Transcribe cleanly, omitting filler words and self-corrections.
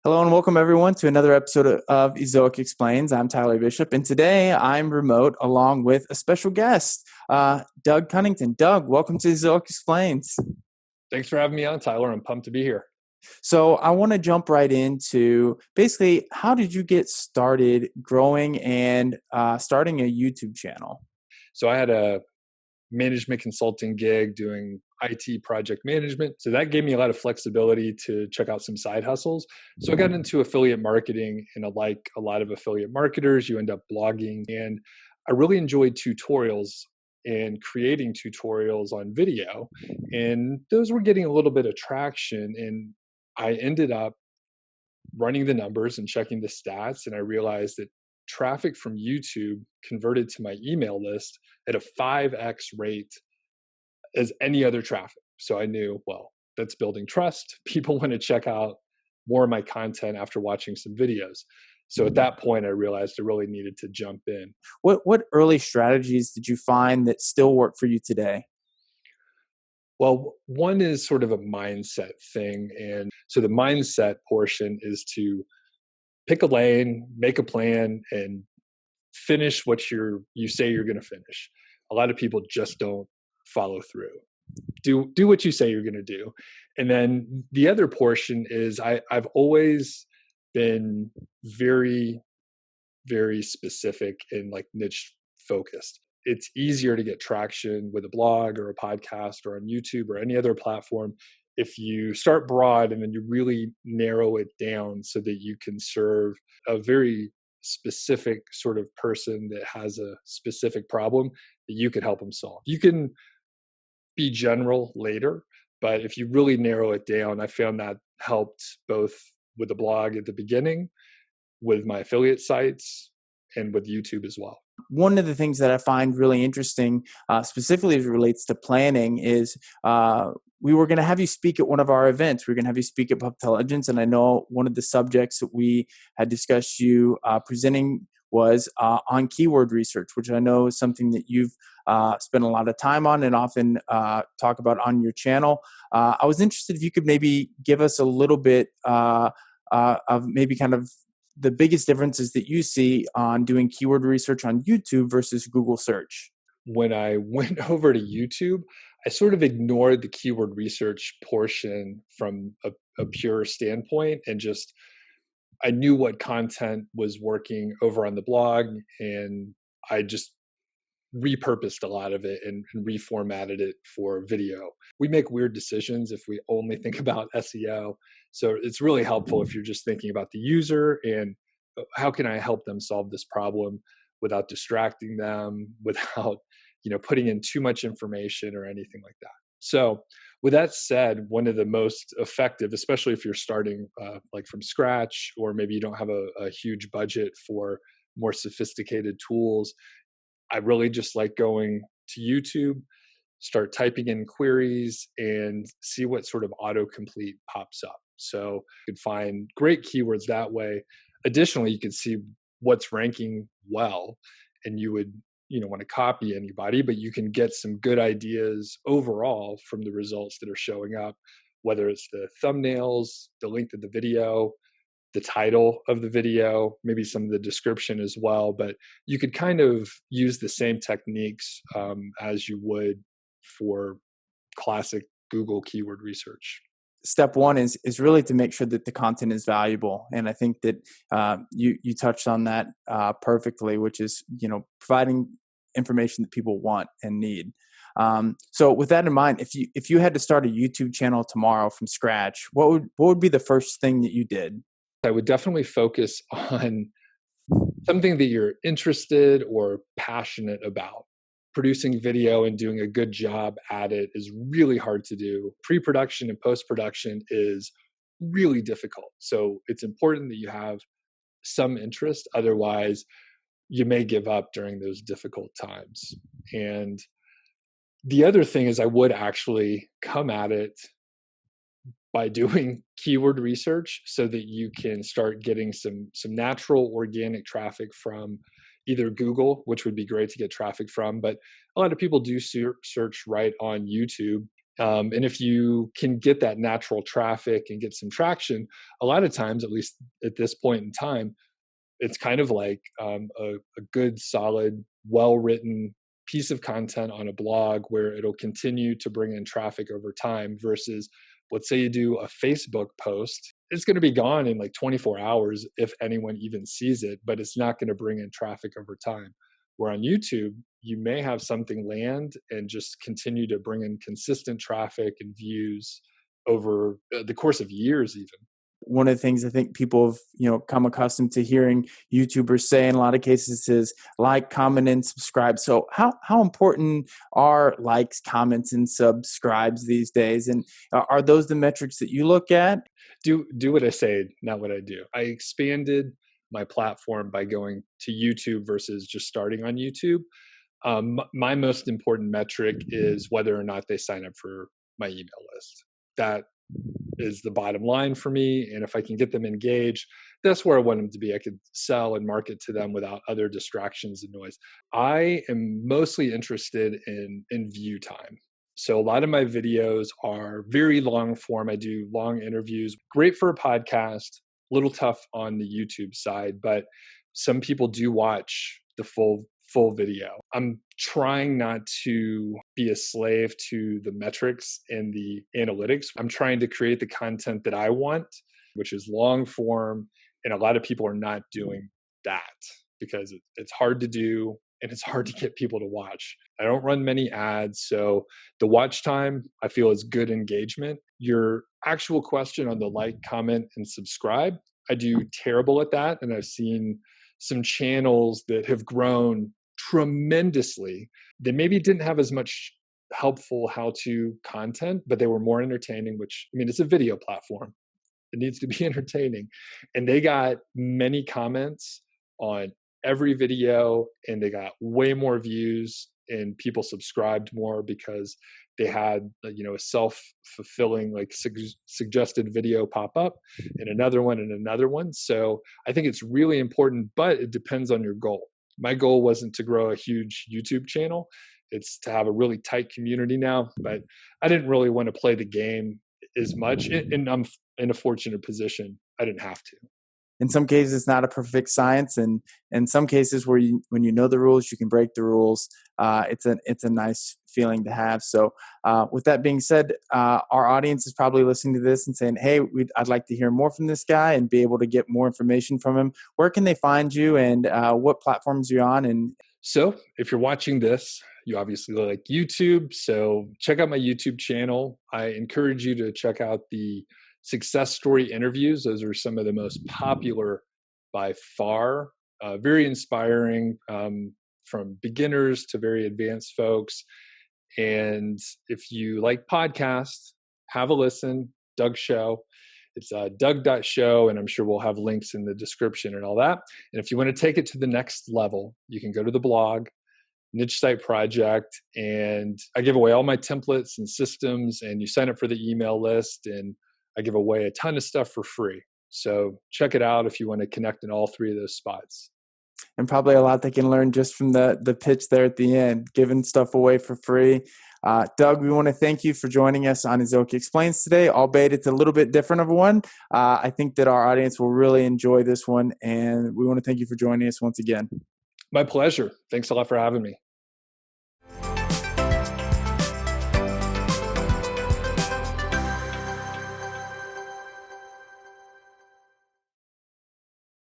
Hello and welcome everyone to another episode of Ezoic Explains. I'm Tyler Bishop, and today I'm remote along with a special guest, Doug Cunnington. Doug, welcome to Ezoic Explains. Thanks for having me on, Tyler. I'm pumped to be here. So I want to jump right into basically how did you get started growing and starting a YouTube channel? So I had a management consulting gig doing IT project management. So that gave me a lot of flexibility to check out some side hustles. So I got into affiliate marketing, and like a lot of affiliate marketers, you end up blogging. And I really enjoyed tutorials and creating tutorials on video. And those were getting a little bit of traction. And I ended up running the numbers and checking the stats, and I realized that traffic from YouTube converted to my email list at a 5x rate as any other traffic. So I knew, well, that's building trust. People want to check out more of my content after watching some videos. So at that point, I realized I really needed to jump in. What early strategies did you find that still work for you today? Well, one is sort of a mindset thing. And so the mindset portion is to pick a lane, make a plan, and finish what you say you're going to finish. A lot of people just don't follow through. Do what you say you're going to do. And then the other portion is I've always been very, very specific and like niche focused. It's easier to get traction with a blog or a podcast or on YouTube or any other platform if you start broad and then you really narrow it down so that you can serve a very specific sort of person that has a specific problem that you could help them solve. You can be general later, but if you really narrow it down, I found that helped both with the blog at the beginning, with my affiliate sites, and with YouTube as well. One of the things that I find really interesting, specifically as it relates to planning, is we were going to have you speak at one of our events. We are going to have you speak at Pub Intelligence, and I know one of the subjects that we had discussed you presenting was on keyword research, which I know is something that you've spent a lot of time on and often talk about on your channel. I was interested if you could maybe give us a little bit of maybe kind of the biggest differences that you see on doing keyword research on YouTube versus Google search. When I went over to YouTube, I sort of ignored the keyword research portion from a pure standpoint, and just I knew what content was working over on the blog, and I just repurposed a lot of it and reformatted it for video. We make weird decisions if we only think about SEO. So it's really helpful if you're just thinking about the user and how can I help them solve this problem without distracting them, without putting in too much information or anything like that. So with that said, one of the most effective, especially if you're starting like from scratch, or maybe you don't have a huge budget for more sophisticated tools, I really just like going to YouTube, start typing in queries, and see what sort of autocomplete pops up. So you could find great keywords that way. Additionally, you can see what's ranking well, and you would want to copy anybody, but you can get some good ideas overall from the results that are showing up, whether it's the thumbnails, the length of the video, the title of the video, maybe some of the description as well. But you could kind of use the same techniques as you would for classic Google keyword research. Step one is really to make sure that the content is valuable, and I think that you touched on that perfectly, which is providing information that people want and need. So with that in mind, if you had to start a YouTube channel tomorrow from scratch, what would be the first thing that you did? I would definitely focus on something that you're interested or passionate about. Producing video and doing a good job at it is really hard to do. Pre-production and post-production is really difficult. So it's important that you have some interest. Otherwise, you may give up during those difficult times. And the other thing is I would actually come at it by doing keyword research so that you can start getting some natural organic traffic from either Google, which would be great to get traffic from, but a lot of people do search right on YouTube. And if you can get that natural traffic and get some traction, a lot of times, at least at this point in time, it's kind of like a good, solid, well-written piece of content on a blog where it'll continue to bring in traffic over time versus, let's say you do a Facebook post, it's going to be gone in like 24 hours if anyone even sees it, but it's not going to bring in traffic over time. Where on YouTube, you may have something land and just continue to bring in consistent traffic and views over the course of years even. One of the things I think people have, come accustomed to hearing YouTubers say in a lot of cases is like, comment, and subscribe. So how important are likes, comments, and subscribes these days? And are those the metrics that you look at? Do what I say, not what I do. I expanded my platform by going to YouTube versus just starting on YouTube. My most important metric is whether or not they sign up for my email list. That is the bottom line for me. And if I can get them engaged, that's where I want them to be. I could sell and market to them without other distractions and noise. I am mostly interested in view time. So a lot of my videos are very long form. I do long interviews, great for a podcast, a little tough on the YouTube side, but some people do watch the full video. I'm trying not to be a slave to the metrics and the analytics. I'm trying to create the content that I want, which is long form. And a lot of people are not doing that because it's hard to do and it's hard to get people to watch. I don't run many ads. So the watch time, I feel, is good engagement. Your actual question on the like, comment, and subscribe, I do terrible at that. And I've seen some channels that have grown tremendously that maybe didn't have as much helpful how-to content, but they were more entertaining, which, I mean, it's a video platform. It needs to be entertaining. And they got many comments on every video and they got way more views and people subscribed more because they had, a self-fulfilling, like suggested video pop up and another one and another one. So I think it's really important, but it depends on your goal. My goal wasn't to grow a huge YouTube channel. It's to have a really tight community now, but I didn't really want to play the game as much. And I'm in a fortunate position. I didn't have to. In some cases, it's not a perfect science, and in some cases, when you know the rules, you can break the rules. It's a nice feeling to have. So, with that being said, our audience is probably listening to this and saying, "Hey, I'd like to hear more from this guy and be able to get more information from him." Where can they find you, and what platforms are you on? And so, if you're watching this, you obviously like YouTube. So, check out my YouTube channel. I encourage you to check out the success story interviews. Those are some of the most popular by far, very inspiring, from beginners to very advanced folks. And if you like podcasts, have a listen. Doug Show. It's doug.show, and I'm sure we'll have links in the description and all that. And if you want to take it to the next level, you can go to the blog, Niche Site Project, and I give away all my templates and systems, and you sign up for the email list, and I give away a ton of stuff for free. So check it out if you want to connect in all three of those spots. And probably a lot they can learn just from the pitch there at the end, giving stuff away for free. Doug, we want to thank you for joining us on Ezoic Explains today, albeit it's a little bit different of a one. I think that our audience will really enjoy this one, and we want to thank you for joining us once again. My pleasure. Thanks a lot for having me.